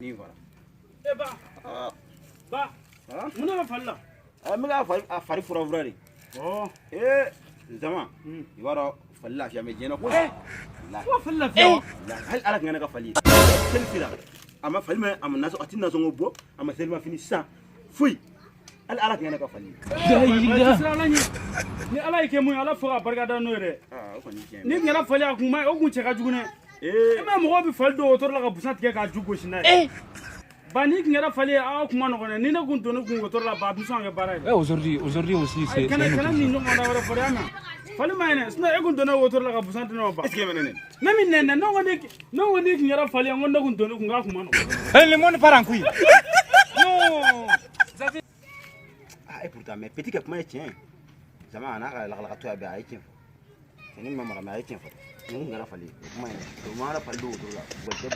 Ni voilà. Eh ba. Ba. Mun ba falla. Mun ga fari fura fura de. Oh. Zama. I b'a falla fiya me jena ko. Ko falla fiya. Hal ala ngana ka fali. Selfira. Ama fali me am naso atina so ngobo, ama selma fini sa. Fui. Al ala ngana ka fali. Ni ala yake mun ala fura barka da no re. Ko ni ken. Ni ngara fali akuma o gun che ka jugune. Ma mo bi fal do otor la ka busat ke ka jugo shina. Ba ni ngara fali a kuma no ne ni na gun to no gun otor la ba bi so nga bara. Aujourd'hui aussi c'est kana ni no ngara wara fari ama. Fali ma ene sna e gun to no otor la ka busat no ba. Est-ce que menene? Na min ne no ngoni ngara fali ngonda gun to no gun ga kuma no. le monde part en couille. Non. Et pourtant mais petit que comment tient. Zama ana la to abi ay tient. Ni mama ma ay tient fa. Ngara fali. Kuma to mara faldo to la. Bolte.